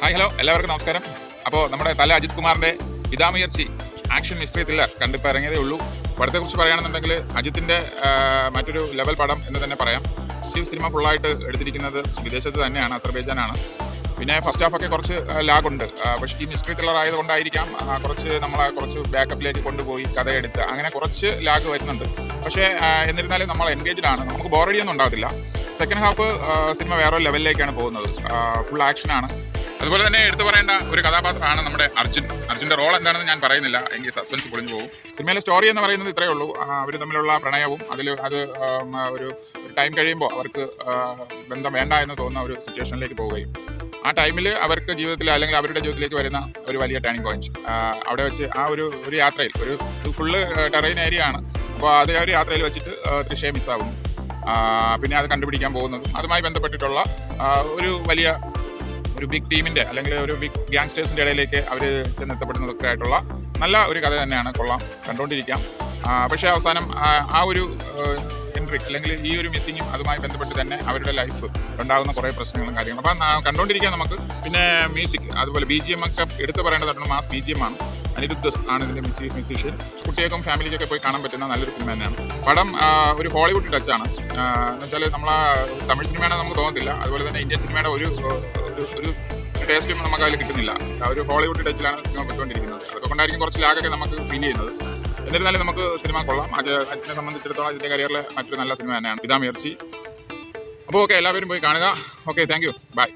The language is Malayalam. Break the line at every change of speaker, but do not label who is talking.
ഹായ് ഹലോ എല്ലാവർക്കും നമസ്കാരം. അപ്പോൾ നമ്മുടെ തല അജിത് കുമാറിൻ്റെ ഇതാമുയർച്ചി ആക്ഷൻ മിസ്റ്ററി ത്രില്ലർ കണ്ടിപ്പോൾ ഇറങ്ങിയതേ ഉള്ളൂ. പടത്തെക്കുറിച്ച് പറയുകയാണെന്നുണ്ടെങ്കിൽ അജിത്തിൻ്റെ മറ്റൊരു ലെവൽ പടം എന്ന് തന്നെ പറയാം. ഈ സിനിമ ഫുള്ളായിട്ട് എടുത്തിരിക്കുന്നത് വിദേശത്ത് തന്നെയാണ്, അസർബൈജാനാണ്. പിന്നെ ഫസ്റ്റ് ഹാഫൊക്കെ കുറച്ച് ലാഗുണ്ട്. പക്ഷേ ഈ മിസ്റ്ററി ത്രില്ലർ ആയതുകൊണ്ടായിരിക്കാം കുറച്ച് നമ്മളെ കുറച്ച് ബാക്കപ്പിലേക്ക് കൊണ്ടുപോയി കഥയെടുത്ത് അങ്ങനെ കുറച്ച് ലാഗ് വരുന്നുണ്ട്. പക്ഷേ എന്നിരുന്നാലും നമ്മൾ എൻഗേജ്ഡ് ആണ്, നമുക്ക് ബോറടിയൊന്നും ഉണ്ടാകത്തില്ല. സെക്കൻഡ് ഹാഫ് സിനിമ വേറൊരു ലെവലിലേക്കാണ് പോകുന്നത്. ഫുൾ ആക്ഷനാണ്. അതുപോലെ തന്നെ എടുത്തു പറയേണ്ട ഒരു കഥാപാത്രമാണ് നമ്മുടെ അർജുൻ്റെ റോൾ എന്താണെന്ന് ഞാൻ പറയുന്നില്ല, എങ്കിൽ സസ്പെൻസ് പൊളിഞ്ഞു പോകും. സിനിമയിലെ സ്റ്റോറി എന്ന് പറയുന്നത് ഇത്രയേ ഉള്ളൂ. അവർ തമ്മിലുള്ള പ്രണയവും അത് ഒരു ടൈം കഴിയുമ്പോൾ അവർക്ക് ബന്ധം വേണ്ട എന്ന് തോന്നുന്ന ഒരു സിറ്റുവേഷനിലേക്ക് പോവുകയും ആ ടൈമിൽ അവർക്ക് ജീവിതത്തിൽ അല്ലെങ്കിൽ അവരുടെ ജീവിതത്തിലേക്ക് വരുന്ന ഒരു വലിയ ടേണിംഗ് പോയിന്റ് അവിടെ വെച്ച് ആ ഒരു യാത്രയിൽ ഒരു ഫുള്ള് ടെറൈൻ ഏരിയ ആണ്. അപ്പോൾ അത് ആ ഒരു യാത്രയിൽ വെച്ചിട്ട് തൃശ്ശയെ മിസ്സാകുന്നു. പിന്നെ അത് കണ്ടുപിടിക്കാൻ പോകുന്നതും അതുമായി ബന്ധപ്പെട്ടിട്ടുള്ള ഒരു ബിഗ് ടീമിൻ്റെ അല്ലെങ്കിൽ ഒരു ബിഗ് ഗ്യാങ്സ്റ്റേഴ്സിൻ്റെ ഇടയിലേക്ക് അവർ ചെന്നെത്തപ്പെടുന്നതൊക്കെ ആയിട്ടുള്ള നല്ല ഒരു കഥ തന്നെയാണ്. കൊള്ളാം, കണ്ടുകൊണ്ടിരിക്കാം. പക്ഷേ അവസാനം ആ ഒരു എൻട്രി അല്ലെങ്കിൽ ഈ ഒരു മിസ്സിങ്ങും അതുമായി ബന്ധപ്പെട്ട് തന്നെ അവരുടെ ലൈഫ് ഉണ്ടാകുന്ന കുറേ പ്രശ്നങ്ങളും കാര്യങ്ങളും അപ്പം കണ്ടുകൊണ്ടിരിക്കാം നമുക്ക്. പിന്നെ മ്യൂസിക് അതുപോലെ BGM ഒക്കെ എടുത്തു പറയേണ്ടതായിട്ടുണ്ട്. മാസ് BGM ആണ്. അനിരുദ്ധ് ആണ് ഇതിൻ്റെ മ്യൂസീഷ്യൻ. കുട്ടികൾക്കും ഫാമിലിക്കൊക്കെ പോയി കാണാൻ പറ്റുന്ന നല്ലൊരു സിനിമ തന്നെയാണ്. പടം ഒരു ഹോളിവുഡ് ടച്ചാണ്. എന്ന് വെച്ചാൽ നമ്മളെ തമിഴ് സിനിമയാണെന്ന് നമുക്ക് തോന്നത്തില്ല. അതുപോലെ തന്നെ ഇന്ത്യൻ സിനിമയുടെ ഒരു ടേസ്റ്റും നമുക്ക് അതിൽ കിട്ടുന്നില്ല. ഒരു ഹോളിവുഡ് ടച്ചിലാണ് സിനിമ പറ്റുകൊണ്ടിരിക്കുന്നത്. അതൊക്കെ കൊണ്ടായിരിക്കും കുറച്ച് ലാഗൊക്കെ നമുക്ക് ഫീൽ ചെയ്യുന്നത്. എന്നിരുന്നാലും നമുക്ക് സിനിമ കൊള്ളാം. അജിത്തിനെ സംബന്ധിച്ചിടത്തോളം ഇതിൻ്റെ കരിയറിലെ മറ്റൊരു നല്ല സിനിമ തന്നെയാണ് ഇതാമുയർച്ചി. അപ്പോൾ ഓക്കെ, എല്ലാവരും പോയി കാണുക. Okay, thank you, by.